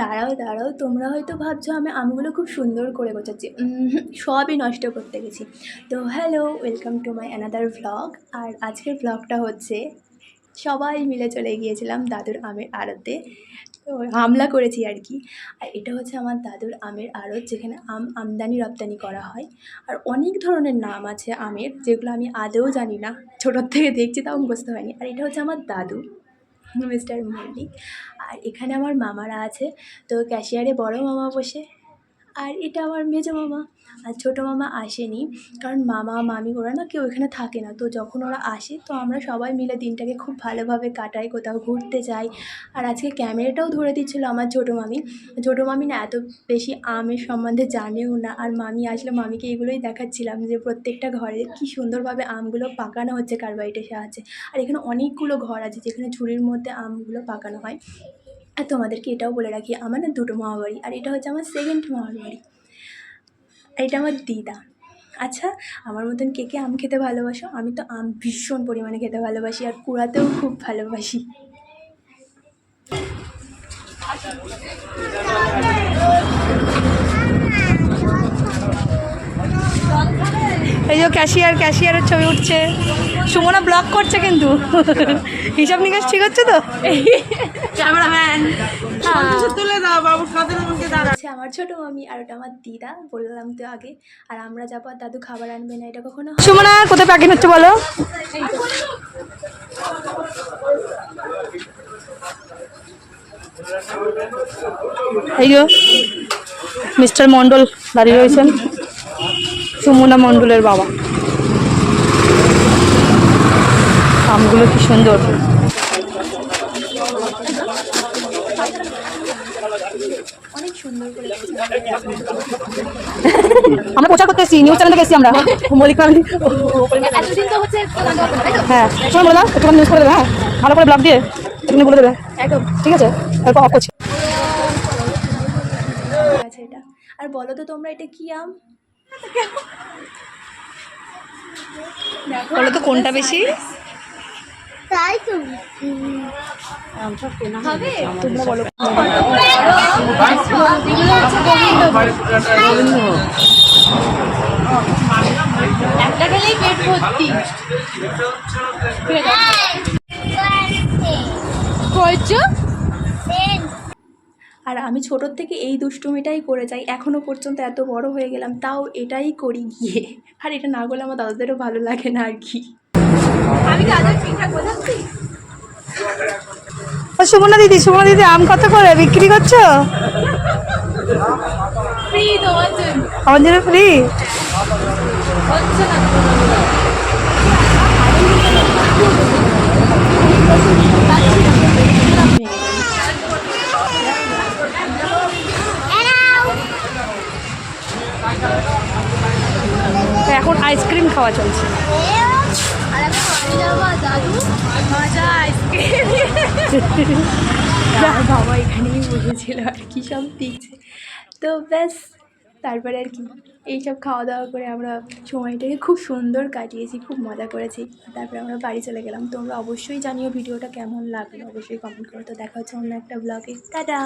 দাঁড়াও দাঁড়াও, তোমরা হয়তো ভাবছো আমি আমগুলো খুব সুন্দর করে গোছাচ্ছি। সবই নষ্ট করতে গেছি। তো hello, welcome to my another vlog. আর আজকের ভ্লগটা হচ্ছে সবাই মিলে চলে গিয়েছিলাম দাদুর আমের আড়তে। তো হামলা করেছি আর কি। আর এটা হচ্ছে আমার দাদুর আমের আড়ত, যেখানে আমদানি রপ্তানি করা হয়। আর অনেক ধরনের নাম আছে আমের, যেগুলো আমি আদৌ জানি না, ছোটোর থেকে দেখছি তাও মুখস্থ হয়নি। আর এটা হচ্ছে আমার দাদু, মিস্টার মল্লিক। আর এখানে আমার মামারা আছে। তো ক্যাশিয়ারে বড় মামা বসে, আর এটা আমার মেজো মামা। আর ছোটো মামা আসেনি, কারণ মামা মামি ওরা না কেউ এখানে থাকে না। তো যখন ওরা আসে তো আমরা সবাই মিলে দিনটাকে খুব ভালোভাবে কাটাই, কোথাও ঘুরতে যাই। আর আজকে ক্যামেরাটাও ধরে দিচ্ছিলো আমার ছোটো মামি। ছোটো মামি না এত বেশি আমের সম্বন্ধে জানেও না। আর মামি আসলে মামিকে এগুলোই দেখাচ্ছিলাম যে প্রত্যেকটা ঘরে কী সুন্দরভাবে আমগুলো পাকানো হচ্ছে কার্বাইটের সাহায্যে। আর এখানে অনেকগুলো ঘর আছে যেখানে ঝুড়ির মধ্যে আমগুলো পাকানো হয়। আর তোমাদেরকে এটাও বলে রাখি, আমার না দুটো মামাবাড়ি, আর এটা হচ্ছে আমার সেকেন্ড মামার বাড়ি। আর এটা আমার দিদা। আচ্ছা, আমার মতন কে কে আম খেতে ভালোবাসো? আমি তো আম ভীষণ পরিমাণে খেতে ভালোবাসি, আর কুড়াতেও খুব ভালোবাসি। এই যে ক্যাশিয়ারের ছবি উঠছে, সুমনা ব্লগ করছে কিন্তু হিসাব নিকাশ ঠিক হচ্ছে তো? ক্যামেরাম্যান তুলে দাও বাবু, আচ্ছা আমার ছোটো মামি, আর ওটা আমার দিদা, বললাম তো আগে। আর আমরা যাবো, আর দাদু খাবার আনবে না, এটা কখনো সুমনা কোথায় প্যাকিং হচ্ছে বলো? এই যে মিস্টার মন্ডল দাঁড়িয়ে রয়েছেন, সুমনা মন্ডলের বাবা। আমগুলো কি সুন্দর। অনেক সুন্দর করে আমরা প্রচার করতে এসেছি, নিউজ চ্যানেলে গেছি আমরা। মৌলিক হ্যাঁ, শোনো বলে দাও, একটু নিউজ করে দেবে। হ্যাঁ, ভালো করে ব্লগ দিয়ে তুমি বলে দেবে একদম, ঠিক আছে? তারপর অফ করছি। এটা আর বলো তো তোমরা, এটা কি আম বলো তো, কোনটা বেশি? তাই তো তোমরা বলো। একটা গেলেই পেট ভর্তি। আর আমি ছোটোর থেকে এই দুষ্টুমিটাই করে যাই, এখনও পর্যন্ত এত বড় হয়ে গেলাম তাও এটাই করি গিয়ে। আর এটা না করলে আমার দাদাদেরও ভালো লাগে না আর কি। আমি ঠিকঠাক বোঝাচ্ছি। সুমনা দিদি আম কত করে বিক্রি করছো? ফ্রি, আমার জন্য ফ্রি। এখন আইসক্রিম খাওয়া চলছে। বাবা এখানেই বসেছিল আর কি, সব দিচ্ছে। তো ব্যাস, তারপরে আর কি এইসব খাওয়া দাওয়া করে আমরা সময়টাকে খুব সুন্দর কাটিয়েছি, খুব মজা করেছি। তারপরে আমরা বাড়ি চলে গেলাম। তোমরা অবশ্যই জানিও ভিডিওটা কেমন লাগলো, অবশ্যই কমেন্ট করো। তো দেখা হচ্ছে অন্য একটা ব্লগে। টাটা।